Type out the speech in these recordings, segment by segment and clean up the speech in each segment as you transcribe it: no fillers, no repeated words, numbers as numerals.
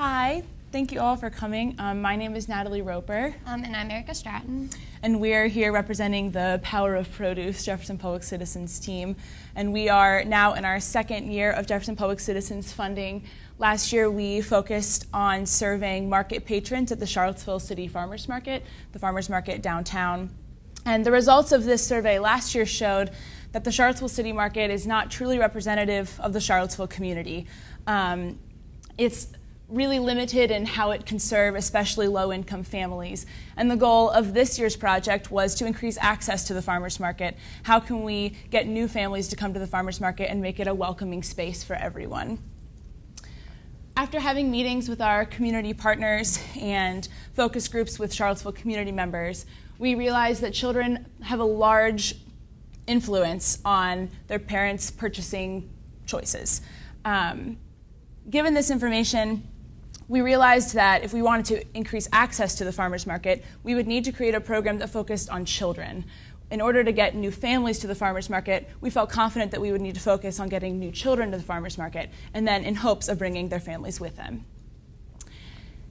Hi, thank you all for coming. My name is Natalie Roper. And I'm Erica Stratton. And we're here representing the Power of Produce Jefferson Public Citizens team. And we are now in our second year of Jefferson Public Citizens funding. Last year we focused on surveying market patrons at the Charlottesville City Farmers Market, the farmers market downtown. And the results of this survey last year showed that the Charlottesville City Market is not truly representative of the Charlottesville community. It's really limited in how it can serve especially low-income families. And the goal of this year's project was to increase access to the farmers market. How can we get new families to come to the farmers market and make it a welcoming space for everyone? After having meetings with our community partners and focus groups with Charlottesville community members, we realized that children have a large influence on their parents' purchasing choices. Given this information, we realized that if we wanted to increase access to the farmers market, we would need to create a program that focused on children. In order to get new families to the farmers market, we felt confident that we would need to focus on getting new children to the farmers market, and then in hopes of bringing their families with them.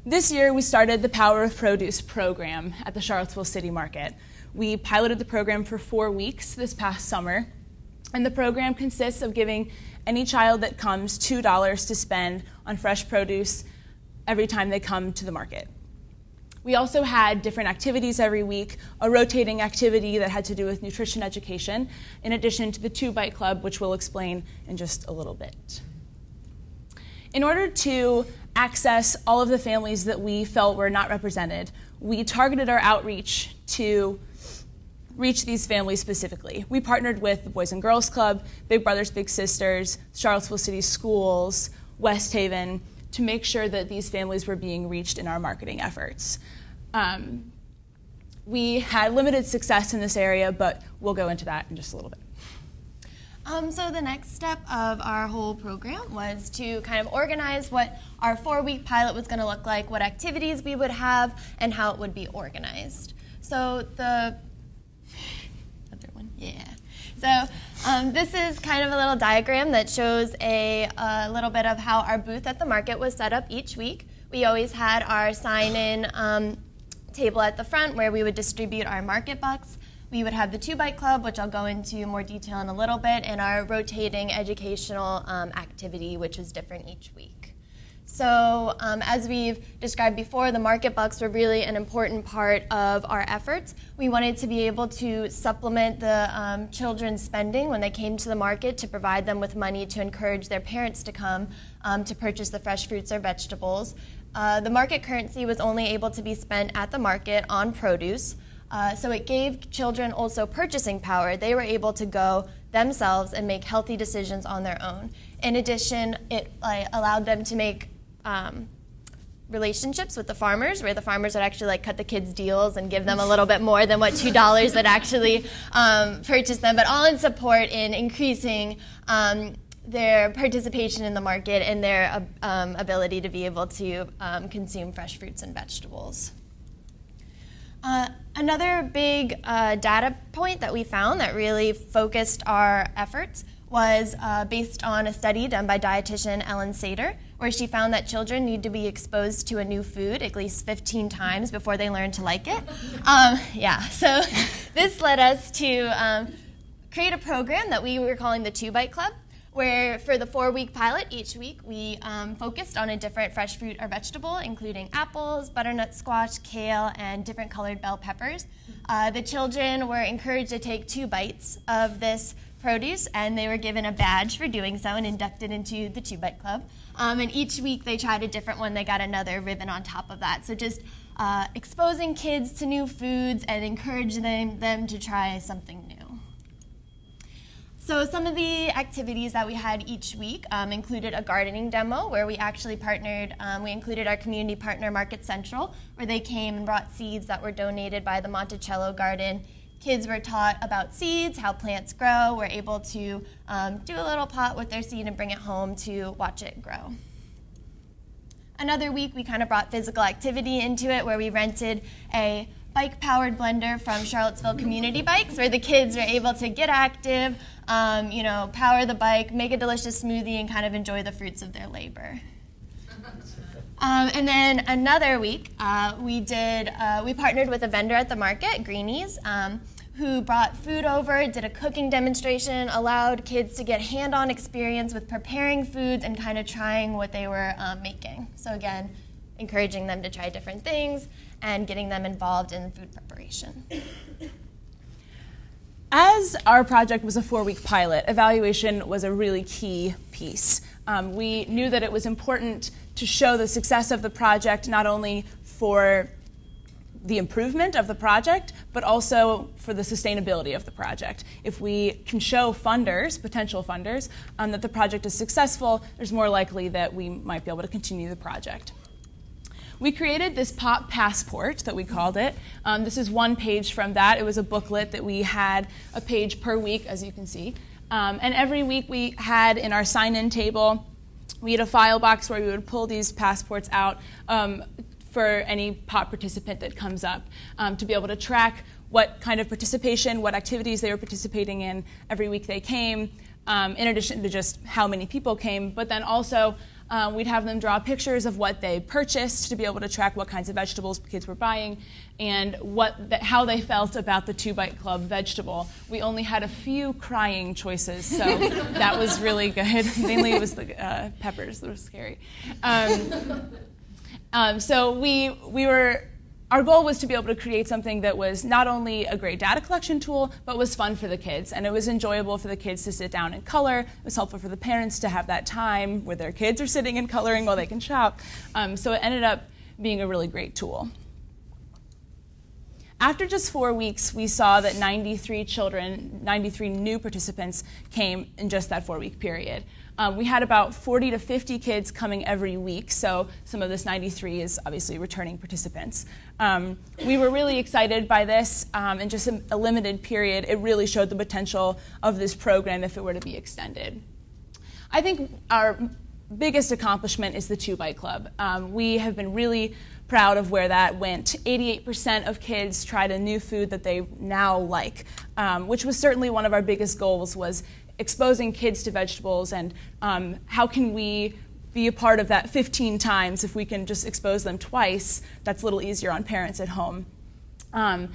This year, we started the Power of Produce program at the Charlottesville City Market. We piloted the program for 4 weeks this past summer, and the program consists of giving any child that comes $2 to spend on fresh produce every time they come to the market. We also had different activities every week, a rotating activity that had to do with nutrition education, in addition to the 2-Bite Club, which we'll explain in just a little bit. In order to access all of the families that we felt were not represented, we targeted our outreach to reach these families specifically. We partnered with the Boys and Girls Club, Big Brothers Big Sisters, Charlottesville City Schools, West Haven, to make sure that these families were being reached in our marketing efforts. We had limited success in this area, but we'll go into that in just a little bit. So the next step of our whole program was to kind of organize what our 4-week pilot was going to look like, what activities we would have, and how it would be organized. So the other one, yeah. So this is kind of a little diagram that shows a little bit of how our booth at the market was set up each week. We always had our sign-in table at the front where we would distribute our market bucks. We would have the 2-Bite Club, which I'll go into more detail in a little bit, and our rotating educational activity, which was different each week. So as we've described before, the market bucks were really an important part of our efforts. We wanted to be able to supplement the children's spending when they came to the market, to provide them with money to encourage their parents to come to purchase the fresh fruits or vegetables. The market currency was only able to be spent at the market on produce, so it gave children also purchasing power. They were able to go themselves and make healthy decisions on their own. In addition, it allowed them to make relationships with the farmers, where the farmers would actually cut the kids deals and give them a little bit more than what $2 would actually purchase them, but all in support in increasing their participation in the market and their ability to be able to consume fresh fruits and vegetables. Another big data point that we found that really focused our efforts was based on a study done by dietitian Ellen Sater, where she found that children need to be exposed to a new food at least 15 times before they learn to like it. So this led us to create a program that we were calling the 2-Bite Club, where for the 4-week pilot each week we focused on a different fresh fruit or vegetable, including apples, butternut squash, kale, and different colored bell peppers. The children were encouraged to take 2 bites of this produce, and they were given a badge for doing so and inducted into the 2-Bite Club. And each week they tried a different one. They got another ribbon on top of that. So just exposing kids to new foods and encouraging them to try something new. So some of the activities that we had each week included a gardening demo, where we actually partnered, we included our community partner Market Central, where they came and brought seeds that were donated by the Monticello Garden. Kids were taught about seeds, how plants grow, were able to do a little pot with their seed and bring it home to watch it grow. Another week we kind of brought physical activity into it, where we rented a bike-powered blender from Charlottesville Community Bikes, where the kids are able to get active, power the bike, make a delicious smoothie, and kind of enjoy the fruits of their labor. And then another week, we partnered with a vendor at the market, Greenies, who brought food over, did a cooking demonstration, allowed kids to get hand-on experience with preparing foods and kind of trying what they were making. So again, encouraging them to try different things and getting them involved in food preparation. As our project was a 4-week pilot, evaluation was a really key piece. We knew that it was important to show the success of the project, not only for the improvement of the project, but also for the sustainability of the project. If we can show funders, potential funders, that the project is successful, there's more likely that we might be able to continue the project. We created this POP Passport that we called it. This is one page from that. It was a booklet that we had a page per week, as you can see. And every week we had in our sign-in table, we had a file box where we would pull these passports out for any POP participant that comes up, to be able to track what kind of participation, what activities they were participating in every week they came, in addition to just how many people came, but then also we'd have them draw pictures of what they purchased to be able to track what kinds of vegetables kids were buying and how they felt about the 2-Bite Club vegetable. We only had a few crying choices, so that was really good. Mainly it was the peppers that were scary. So our goal was to be able to create something that was not only a great data collection tool, but was fun for the kids. And it was enjoyable for the kids to sit down and color. It was helpful for the parents to have that time where their kids are sitting and coloring while they can shop. So it ended up being a really great tool. After just 4 weeks, we saw that 93 new participants came in just that 4-week period. We had about 40 to 50 kids coming every week, so some of this 93 is obviously returning participants. We were really excited by this. In just a limited period, it really showed the potential of this program if it were to be extended. I think our biggest accomplishment is the 2-Bite Club. We have been really proud of where that went. 88% of kids tried a new food that they now like, which was certainly one of our biggest goals, was exposing kids to vegetables, and how can we be a part of that 15 times if we can just expose them twice. That's a little easier on parents at home. And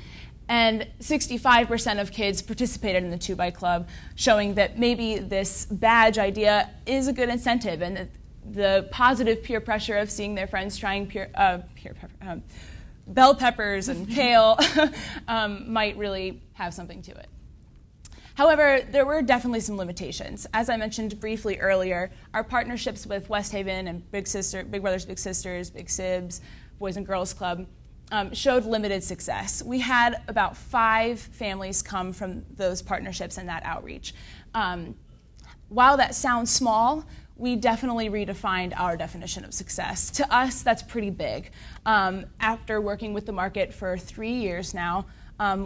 65% of kids participated in the 2-Bite Club, showing that maybe this badge idea is a good incentive, and that the positive peer pressure of seeing their friends trying bell peppers and kale might really have something to it. However, there were definitely some limitations. As I mentioned briefly earlier, our partnerships with West Haven and Big Brothers Big Sisters, Big Sibs, Boys and Girls Club showed limited success. We had about 5 families come from those partnerships and that outreach. While that sounds small, we definitely redefined our definition of success. To us, that's pretty big. After working with the market for 3 years now,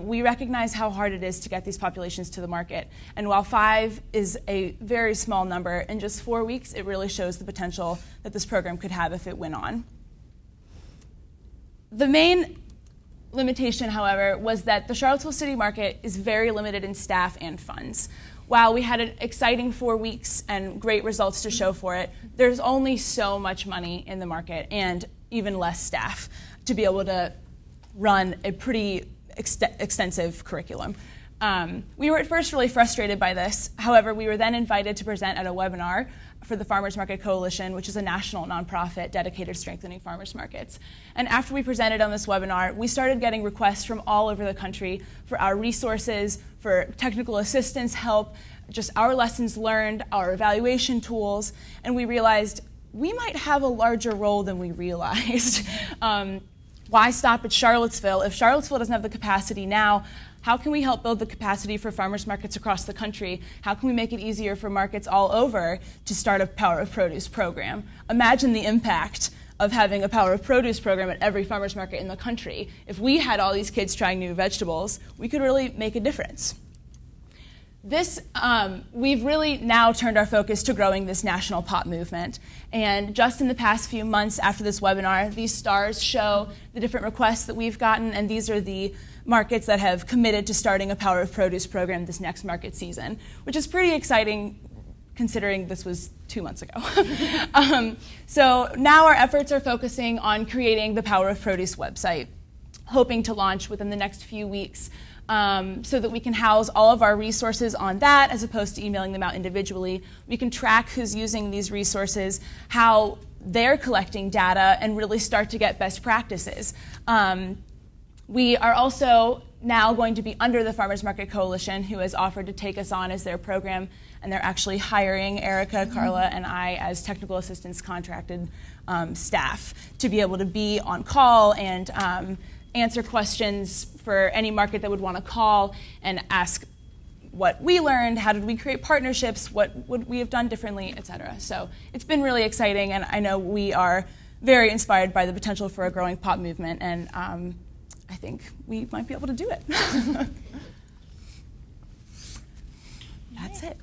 we recognize how hard it is to get these populations to the market. And while 5 is a very small number, in just 4 weeks, it really shows the potential that this program could have if it went on. The main limitation, however, was that the Charlottesville City Market is very limited in staff and funds. While we had an exciting 4 weeks and great results to show for it, there's only so much money in the market and even less staff to be able to run a pretty extensive curriculum. We were at first really frustrated by this. However, we were then invited to present at a webinar for the Farmers Market Coalition, which is a national nonprofit dedicated to strengthening farmers markets. And after we presented on this webinar, we started getting requests from all over the country for our resources, for technical assistance help, just our lessons learned, our evaluation tools, and we realized we might have a larger role than we realized. Why stop at Charlottesville? If Charlottesville doesn't have the capacity now, how can we help build the capacity for farmers markets across the country? How can we make it easier for markets all over to start a Power of Produce program? Imagine the impact of having a Power of Produce program at every farmers market in the country. If we had all these kids trying new vegetables, we could really make a difference. We've really now turned our focus to growing this national POP movement. And just in the past few months after this webinar, these stars show the different requests that we've gotten, and these are the markets that have committed to starting a Power of Produce program this next market season, which is pretty exciting considering this was 2 months ago. So now our efforts are focusing on creating the Power of Produce website, hoping to launch within the next few weeks, so that we can house all of our resources on that as opposed to emailing them out individually. We can track who's using these resources, how they're collecting data, and really start to get best practices. We are also now going to be under the Farmers Market Coalition, who has offered to take us on as their program, and they're actually hiring Erica, Carla, and I as technical assistants contracted staff to be able to be on call and answer questions for any market that would want to call and ask what we learned, how did we create partnerships, what would we have done differently, et cetera. So it's been really exciting, and I know we are very inspired by the potential for a growing pop movement, and I think we might be able to do it. That's it.